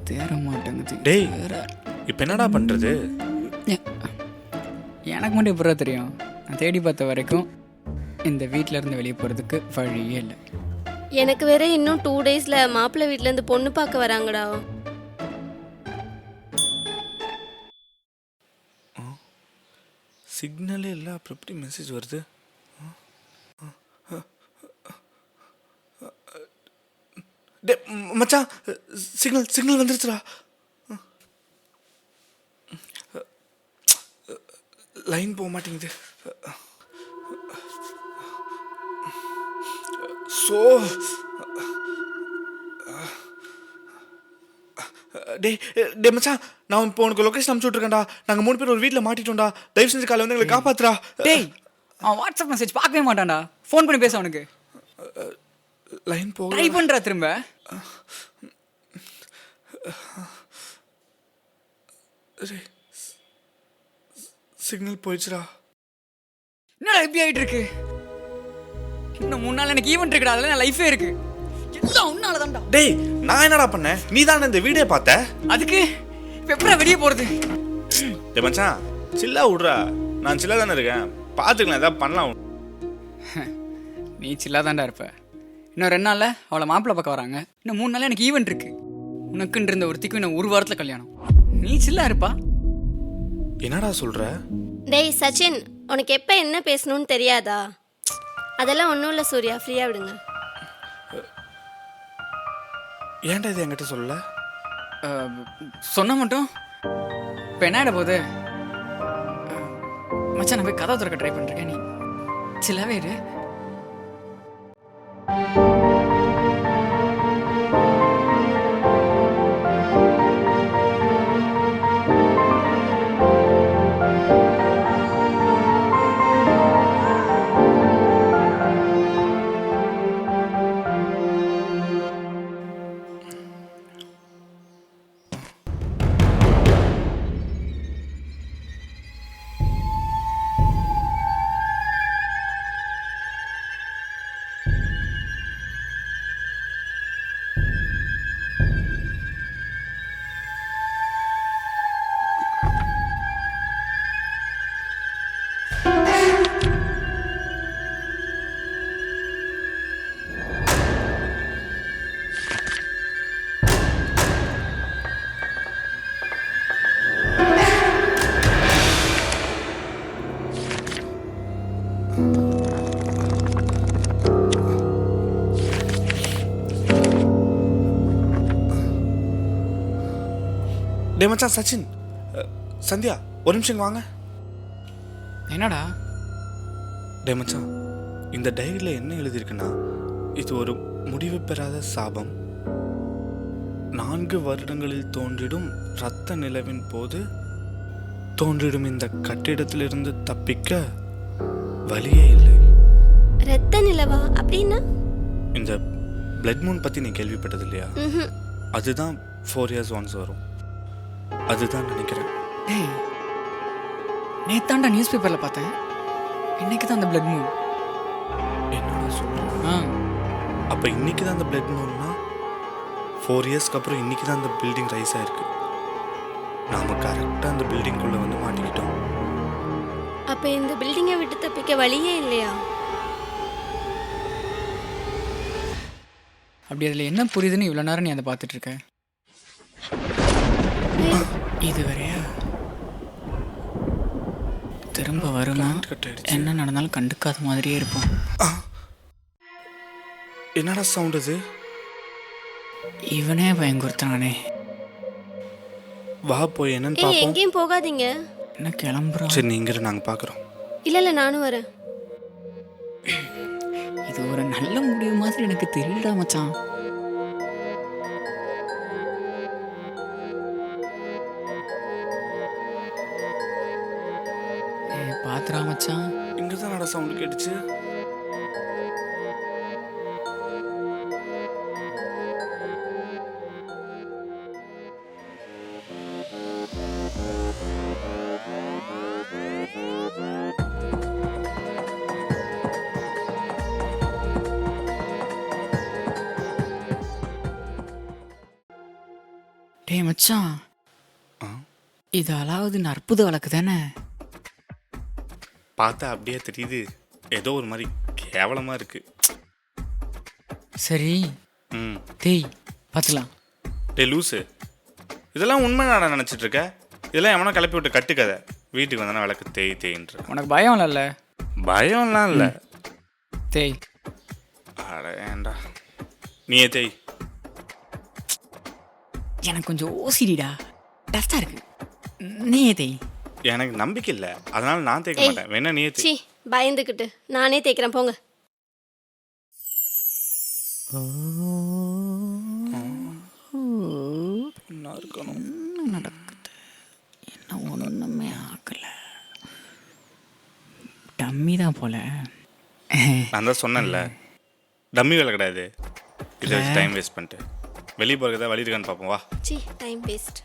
தேர மாட்டேங்குது. டேய் இப்போ என்னடா பண்ணுறது? எனக்கு மட்டும் எப்படா தெரியும்? நான் தேடி பார்த்த வரைக்கும் இந்த வீட்டில் இருந்து வெளியே போகிறதுக்கு வழியே இல்லை. எனக்கு வேற இன்னும் 2 டேஸ்ல மாப்பிள்ளை வீட்ல இருந்து பொண்ணு பார்க்க வராங்கடா. சிக்னலே இல்லை, அப்புறம் எப்படி மெசேஜ் வருது? டே மச்சான், சிக்னல் வந்துருச்சுடா. லைன் போக மாட்டேங்குது. ஸோ டே மச்சான், நான் இப்போ உனக்கு லொக்கேஷன் அனுப்பிச்சு விட்ருக்கேன்டா. நாங்கள் 3 பேர் ஒரு வீட்டில் மாட்டிட்டோம்டா. தயவு செஞ்சு காலை வந்து எங்களை காப்பாத்துறா. டேய், அவன் வாட்ஸ்அப் மெசேஜ் பார்க்கவே மாட்டான்டா. ஃபோன் பண்ணி பேச அவனுக்கு. லைன் போக ட்ரை பண்ணுறா திரும்ப. சிக்னல் போயிடுச்சுடா. என்னடா எப்படி ஆகிட்டு இருக்கு? இன்னும் 3 நாள் எனக்கு ஈவெண்ட் இருக்குடா. அதில் லைஃபே இருக்கு. எல்லாம் உன்னால தான்டா. டேய், நான் என்னடா பண்ணேன்? நீ தானே இந்த வீடியோ பார்த்த. அதுக்கு இப்போ எப்படா வெளியே போகிறது? டே மச்சான், சில்லா விட்றா. நான் சில்லா தானே இருக்கேன், பார்த்துக்கலாம், ஏதாவது பண்ணலாம். நீ சில்லா தான்டா இருப்ப. இன்னும் 2 நாளில் அவளை மாப்பிள்ளை பார்க்க வராங்க. இன்னும் 3 நாளில் எனக்கு ஈவெண்ட் இருக்கு. உனக்குன்னு இருந்த ஒருத்திக்கும் இன்னும் 1 வாரத்தில் கல்யாணம். நீ சில்லா இருப்பா? என்னடா சொல்ற? டேய் சச்சின், உனக்கு எப்போ என்ன பேசணும்னு தெரியாதா? அதெல்லாம் ஒன்றும் இல்லை சூர்யா, ஃப்ரீயாக விடுங்க. ஏன்டா இது என்கிட்ட சொல்லல? சொன்ன மட்டும் இப்போ என்ன ஆகிட போகுது? மச்சான், நான் போய் கதவை திறக்க ட்ரை பண்ணிருக்கேன். நீ சில்லாவே இரு. டே மச்சான், சச்சின், சந்தியா, ஒரு நிமிஷம் வாங்க. என்னடா? டே மச்சான், இந்த டைரியில் என்ன எழுதியிருக்குன்னா, இது ஒரு முடிவு பெறாத சாபம். 4 வருடங்களில் தோன்றிடும் இரத்த நிலவின் போது தோன்றிடும் இந்த கட்டிடத்திலிருந்து தப்பிக்க வழியே இல்லை. ரத்த நிலவா அப்படின்னா? இந்த பிளட் மூன் பற்றி நீ கேள்விப்பட்டது இல்லையா? அதுதான் 4 years once வரும். அதுதான் நினைக்கிறேன். டேய், நேத்தாண்டா நியூஸ் பேப்பரில் பார்த்தேன். இன்னைக்கு தான் அந்த பிளட் மூன். என்னடா சொல்கிறேன்? அப்போ இன்னைக்கு தான் அந்த பிளட் மூன்னா 4 yearsக்கு அப்புறம் இன்னைக்கு தான் அந்த பில்டிங் ரைஸ் ஆயிருக்கு. நாம கரெக்டாக அந்த பில்டிங்குள்ளே வந்து மாட்டிக்கிட்டோம். அப்போ இந்த பில்டிங்கை விட்டு தப்பிக்க வழியே இல்லையா? அப்படி அதில் என்ன புரியுதுன்னு இவ்வளோ நேரம் நீ அதை பார்த்துட்டு இருக்க? இது வரையா திரும்ப வருமா? என்ன நடந்தாலும் கண்டுக்காத மாதிரியே இருப்போம். என்னடா சவுண்ட் இது? இவனே பயங்குறுத்தானே. வா போய் என்னன்னு பார்ப்போம். எங்கேயும் போகாதீங்க. என்ன கிளம்புறோம்? சரி, நீங்க நாங்கள் பார்க்குறோம். இல்லை நானும் வரேன். இது ஒரு நல்ல முடிவு மாதிரி எனக்கு தெரியலடா மச்சான். பாத்துரா மச்சான். இங்கே தான் நட சவுண்டு கேட்டுச்சு. டேய் மச்சான், ஆ இது அலாவுதீன் அற்புத வழக்கு தானே? பார்த்தா அப்படியே தெரியுது, ஏதோ ஒரு மாதிரி கேவலமாக இருக்கு. சரி ம். டேய் பார்த்துக்கலாம். டே லூஸு, இதெல்லாம் உண்மை நான் நினச்சிட்டு இருக்க. இதெல்லாம் எவனா கிளப்பி விட்டு கட்டுக்கதை. வீட்டுக்கு வந்தானா விளக்கு தேய்ன்ற. உனக்கு பயம் இல்லைல்ல? பயம்லாம் இல்லை. தேய். அட ஏன்டா நீயே தேய். எனக்கு கொஞ்சம் ஓசிடிடா, டஸ்டாக இருக்கு. நீயே தேய். எனக்கு நம்பிக்கை இல்லை, அதனால நான் தேய்க்க ஏய். மாட்டேன். வேணா நீயே தேய். சி பயந்துக்கிட்டு நானே தேய்க்கிறேன் போங்க. என்ன இருக்கணும்? என்ன நடக்குது? என்ன ஒன்றுமே ஆகல. டம்மி தான் போல. நான் தான் சொன்னேன்ல, டம்மி வேலை கிடையாது. இதை வச்சு டைம் வேஸ்ட் பண்ணிட்டு வெளியே போகிறதா வழி இருக்கான்னு பார்ப்போம் வா. C time waste.